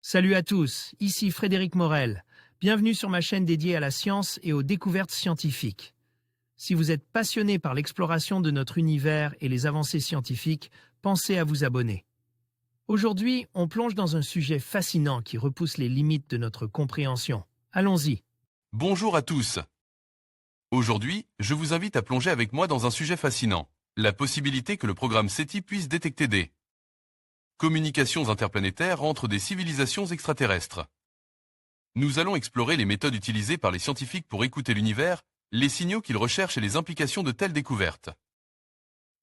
Salut à tous, ici Frédéric Morel. Bienvenue sur ma chaîne dédiée à la science et aux découvertes scientifiques. Si vous êtes passionné par l'exploration de notre univers et les avancées scientifiques, pensez à vous abonner. Aujourd'hui, on plonge dans un sujet fascinant qui repousse les limites de notre compréhension. Allons-y. Bonjour à tous. Aujourd'hui, je vous invite à plonger avec moi dans un sujet fascinant, la possibilité que le programme SETI puisse détecter des communications interplanétaires entre des civilisations extraterrestres. Nous allons explorer les méthodes utilisées par les scientifiques pour écouter l'univers, les signaux qu'ils recherchent et les implications de telles découvertes.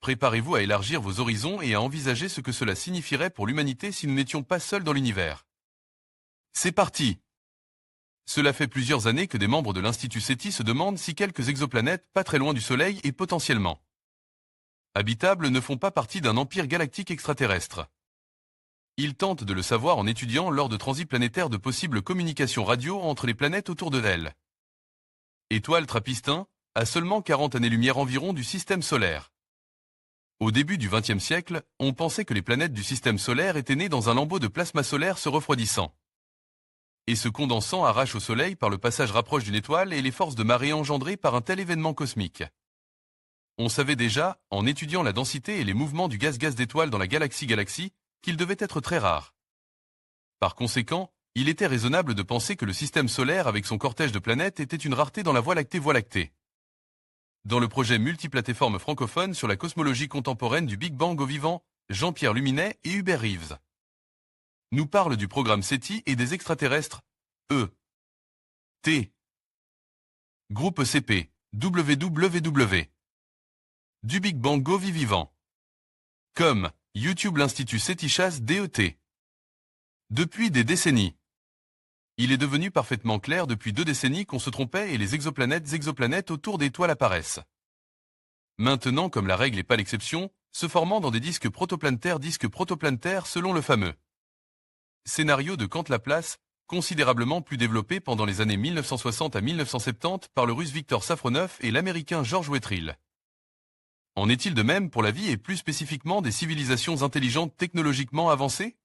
Préparez-vous à élargir vos horizons et à envisager ce que cela signifierait pour l'humanité si nous n'étions pas seuls dans l'univers. C'est parti! Cela fait plusieurs années que des membres de l'Institut SETI se demandent si quelques exoplanètes, pas très loin du Soleil et potentiellement habitables, ne font pas partie d'un empire galactique extraterrestre. Ils tentent de le savoir en étudiant lors de transits planétaires de possibles communications radio entre les planètes autour de elles. Étoile Trappist-1, à seulement 40 années-lumière environ du système solaire. Au début du XXe siècle, on pensait que les planètes du système solaire étaient nées dans un lambeau de plasma solaire se refroidissant et se condensant arrache au Soleil par le passage rapproche d'une étoile et les forces de marée engendrées par un tel événement cosmique. On savait déjà, en étudiant la densité et les mouvements du gaz d'étoiles dans la galaxie, qu'il devait être très rare. Par conséquent, il était raisonnable de penser que le système solaire avec son cortège de planètes était une rareté dans la Voie lactée. Dans le projet multiplatéforme francophone sur la cosmologie contemporaine du Big Bang au vivant, Jean-Pierre Luminet et Hubert Reeves nous parlent du programme SETI et des extraterrestres T. Groupe CP, WWW. Du Big Bang Go vivant. Comme YouTube l'Institut SETI chasse DET. Depuis des décennies. Il est devenu parfaitement clair depuis 2 décennies qu'on se trompait et les exoplanètes autour d'étoiles apparaissent. Maintenant, comme la règle n'est pas l'exception, se formant dans des disques protoplanétaires selon le fameux scénario de Kant-Laplace, considérablement plus développé pendant les années 1960 à 1970 par le russe Viktor Safronov et l'américain George Whitfield. En est-il de même pour la vie et plus spécifiquement des civilisations intelligentes technologiquement avancées?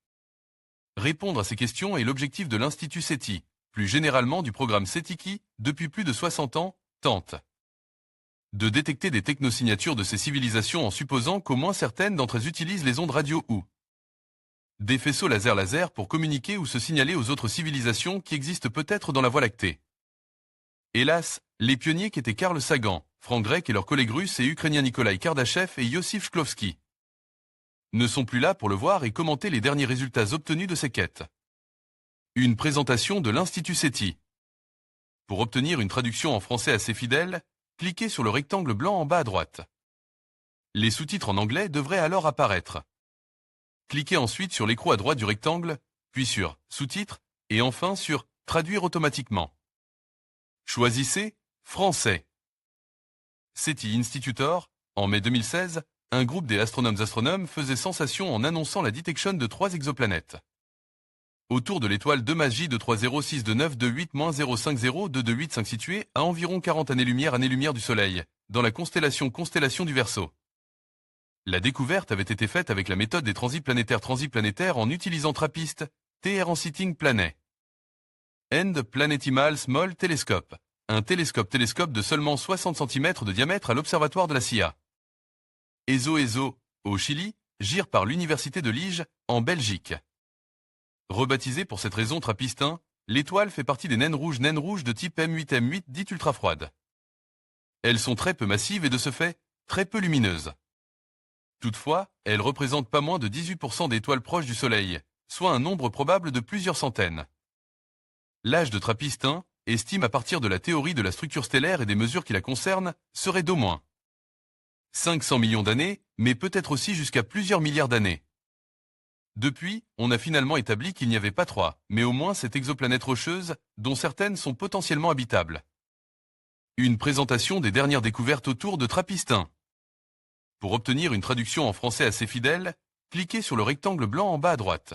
Répondre à ces questions est l'objectif de l'Institut SETI, plus généralement du programme SETI qui, depuis plus de 60 ans, tente de détecter des technosignatures de ces civilisations en supposant qu'au moins certaines d'entre elles utilisent les ondes radio ou des faisceaux laser pour communiquer ou se signaler aux autres civilisations qui existent peut-être dans la Voie lactée. Hélas, les pionniers qu'étaient Carl Sagan, Frank Drake et leurs collègues russes et ukrainiens Nikolai Kardashev et Yossif Shklovsky ne sont plus là pour le voir et commenter les derniers résultats obtenus de ces quêtes. Une présentation de l'Institut SETI. Pour obtenir une traduction en français assez fidèle, cliquez sur le rectangle blanc en bas à droite. Les sous-titres en anglais devraient alors apparaître. Cliquez ensuite sur l'écrou à droite du rectangle, puis sur Sous-titres, et enfin sur Traduire automatiquement. Choisissez Français. SETI Institutor, en mai 2016, un groupe des astronomes faisait sensation en annonçant la détection de 3 exoplanètes autour de l'étoile 2 J de 306228-0502228 située à environ 40 années-lumière du Soleil, dans la constellation du Verseau. La découverte avait été faite avec la méthode des transits planétaires en utilisant TRAPPIST, TR en Sitting Planet. End Planetimal Small Telescope, un télescope de seulement 60 cm de diamètre à l'observatoire de la CIA. ESO, au Chili, GIR par l'Université de Liège, en Belgique. Rebaptisée pour cette raison TRAPPIST-1, l'étoile fait partie des naines rouges de type M8M8 dites ultrafroides. Elles sont très peu massives et de ce fait, très peu lumineuses. Toutefois, elles représentent pas moins de 18% d'étoiles proches du Soleil, soit un nombre probable de plusieurs centaines. L'âge de TRAPPIST-1, estime à partir de la théorie de la structure stellaire et des mesures qui la concernent, serait d'au moins 500 millions d'années, mais peut-être aussi jusqu'à plusieurs milliards d'années. Depuis, on a finalement établi qu'il n'y avait pas 3, mais au moins 7 exoplanètes rocheuses, dont certaines sont potentiellement habitables. Une présentation des dernières découvertes autour de TRAPPIST-1. Pour obtenir une traduction en français assez fidèle, cliquez sur le rectangle blanc en bas à droite.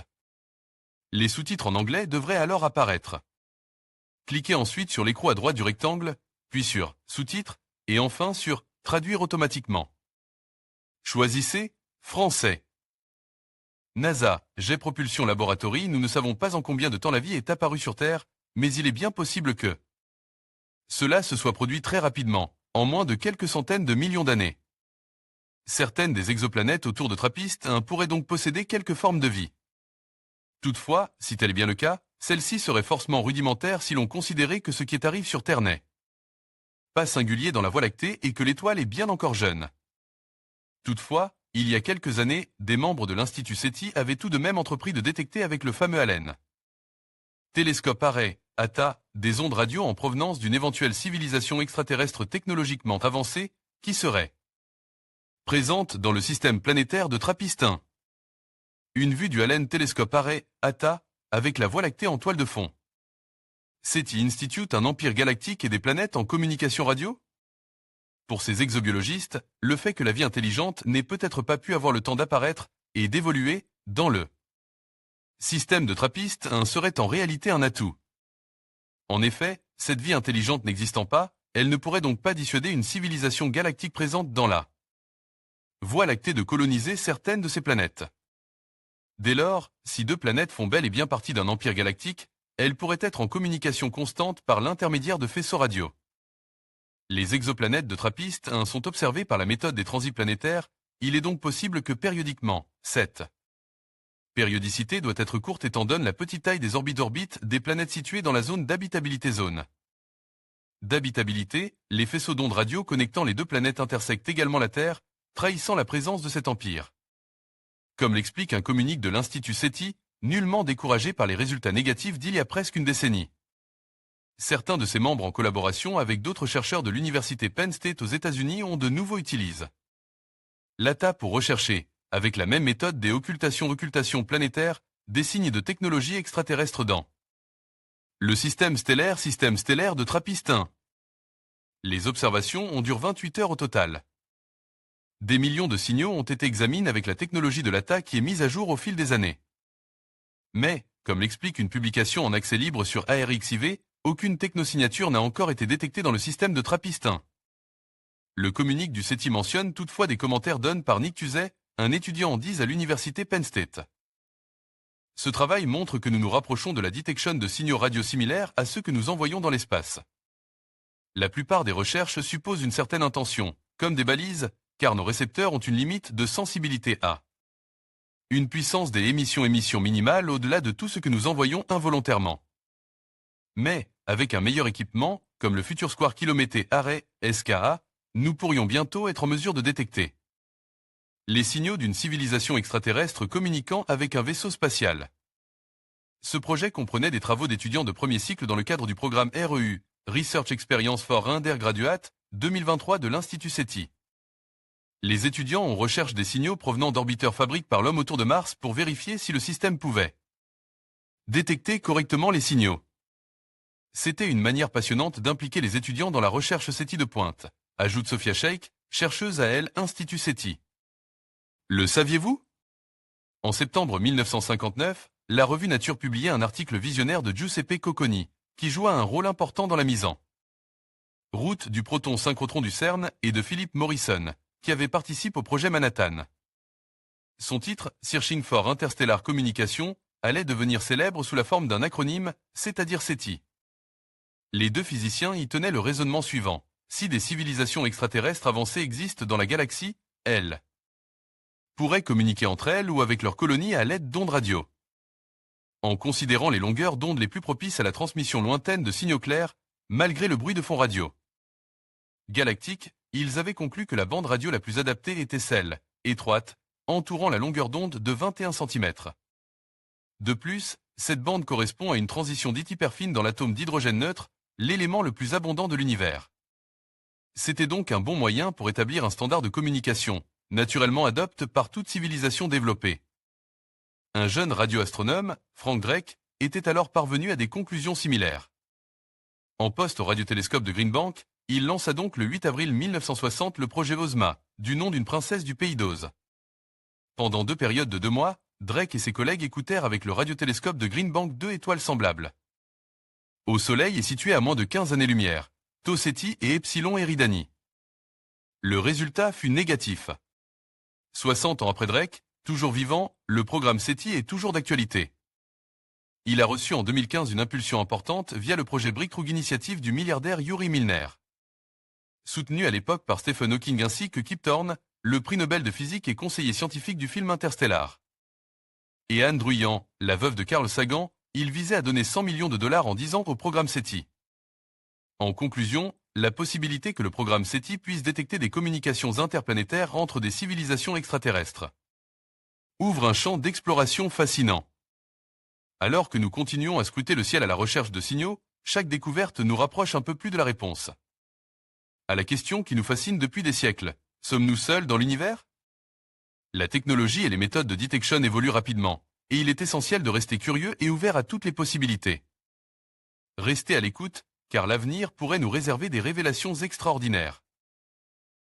Les sous-titres en anglais devraient alors apparaître. Cliquez ensuite sur l'écrou à droite du rectangle, puis sur Sous-titres, et enfin sur Traduire automatiquement. Choisissez Français. NASA, Jet Propulsion Laboratory, nous ne savons pas en combien de temps la vie est apparue sur Terre, mais il est bien possible que cela se soit produit très rapidement, en moins de quelques centaines de millions d'années. Certaines des exoplanètes autour de Trappist pourraient donc posséder quelques formes de vie. Toutefois, si tel est bien le cas, celle-ci serait forcément rudimentaire si l'on considérait que ce qui arrive sur Terre n'est pas singulier dans la Voie lactée et que l'étoile est bien encore jeune. Toutefois, il y a quelques années, des membres de l'Institut SETI avaient tout de même entrepris de détecter avec le fameux Allen télescope Array, ATA, des ondes radio en provenance d'une éventuelle civilisation extraterrestre technologiquement avancée, qui serait présente dans le système planétaire de Trappist 1. Une vue du Allen télescope Array, ATA, avec la Voie lactée en toile de fond. SETI institute un empire galactique et des planètes en communication radio? Pour ces exobiologistes, le fait que la vie intelligente n'ait peut-être pas pu avoir le temps d'apparaître et d'évoluer dans le système de Trappist serait en réalité un atout. En effet, cette vie intelligente n'existant pas, elle ne pourrait donc pas dissuader une civilisation galactique présente dans la Voie lactée de coloniser certaines de ces planètes. Dès lors, si deux planètes font bel et bien partie d'un empire galactique, elles pourraient être en communication constante par l'intermédiaire de faisceaux radio. Les exoplanètes de Trappist sont observées par la méthode des transits planétaires, il est donc possible que périodiquement, cette périodicité doit être courte étant donné la petite taille des orbites des planètes situées dans la zone d'habitabilité d'habitabilité, les faisceaux d'ondes radio connectant les deux planètes intersectent également la Terre, trahissant la présence de cet empire. Comme l'explique un communiqué de l'Institut SETI, nullement découragé par les résultats négatifs d'il y a presque une décennie. Certains de ses membres en collaboration avec d'autres chercheurs de l'université Penn State aux États-Unis ont de nouveau utilisé l'ATA pour rechercher, avec la même méthode des occultations planétaires, des signes de technologie extraterrestre dans le système stellaire de Trappist 1. Les observations ont duré 28 heures au total. Des millions de signaux ont été examinés avec la technologie de l'ATA qui est mise à jour au fil des années. Mais, comme l'explique une publication en accès libre sur ARXIV, aucune technosignature n'a encore été détectée dans le système de Trappist 1. Le communiqué du SETI mentionne toutefois des commentaires donnés par Nick Tuzet, un étudiant en 10 à l'université Penn State. Ce travail montre que nous nous rapprochons de la détection de signaux radio similaires à ceux que nous envoyons dans l'espace. La plupart des recherches supposent une certaine intention, comme des balises, car nos récepteurs ont une limite de sensibilité à une puissance des émissions minimale au-delà de tout ce que nous envoyons involontairement. Mais, avec un meilleur équipement, comme le futur Square Kilomété Array, SKA, nous pourrions bientôt être en mesure de détecter les signaux d'une civilisation extraterrestre communiquant avec un vaisseau spatial. Ce projet comprenait des travaux d'étudiants de premier cycle dans le cadre du programme REU, Research Experience for Undergraduate, 2023 de l'Institut SETI. Les étudiants ont recherché des signaux provenant d'orbiteurs fabriqués par l'homme autour de Mars pour vérifier si le système pouvait détecter correctement les signaux. C'était une manière passionnante d'impliquer les étudiants dans la recherche SETI de pointe, ajoute Sophia Sheikh, chercheuse à Institut SETI. Le saviez-vous? En septembre 1959, la revue Nature publiait un article visionnaire de Giuseppe Cocconi, qui joua un rôle important dans la mise en route du proton synchrotron du CERN et de Philip Morrison, qui avait participé au projet Manhattan. Son titre, Searching for Interstellar Communication, allait devenir célèbre sous la forme d'un acronyme, c'est-à-dire SETI. Les deux physiciens y tenaient le raisonnement suivant. Si des civilisations extraterrestres avancées existent dans la galaxie, elles pourraient communiquer entre elles ou avec leurs colonies à l'aide d'ondes radio. En considérant les longueurs d'onde les plus propices à la transmission lointaine de signaux clairs, malgré le bruit de fond radio galactique, ils avaient conclu que la bande radio la plus adaptée était celle, étroite, entourant la longueur d'onde de 21 cm. De plus, cette bande correspond à une transition dite hyperfine dans l'atome d'hydrogène neutre, l'élément le plus abondant de l'univers. C'était donc un bon moyen pour établir un standard de communication, naturellement adopté par toute civilisation développée. Un jeune radioastronome, Frank Drake, était alors parvenu à des conclusions similaires. En poste au radiotélescope de Green Bank, il lança donc le 8 avril 1960 le projet Ozma, du nom d'une princesse du pays d'Oz. Pendant 2 périodes de 2 mois, Drake et ses collègues écoutèrent avec le radiotélescope de Green Bank 2 étoiles semblables au Soleil et situées à moins de 15 années-lumière, Tau Ceti et Epsilon Eridani. Le résultat fut négatif. 60 ans après Drake, Toujours vivant, le programme SETI est toujours d'actualité. Il a reçu en 2015 une impulsion importante via le projet Breakthrough Initiative du milliardaire Yuri Milner. Soutenu à l'époque par Stephen Hawking ainsi que Kip Thorne, le prix Nobel de physique et conseiller scientifique du film Interstellar. Et Anne Druyan, la veuve de Carl Sagan, il visait à donner 100 millions de dollars en 10 ans au programme SETI. En conclusion, la possibilité que le programme SETI puisse détecter des communications interplanétaires entre des civilisations extraterrestres ouvre un champ d'exploration fascinant. Alors que nous continuons à scruter le ciel à la recherche de signaux, chaque découverte nous rapproche un peu plus de la réponse à la question qui nous fascine depuis des siècles. Sommes-nous seuls dans l'univers? La technologie et les méthodes de detection évoluent rapidement, et il est essentiel de rester curieux et ouvert à toutes les possibilités. Restez à l'écoute, car l'avenir pourrait nous réserver des révélations extraordinaires.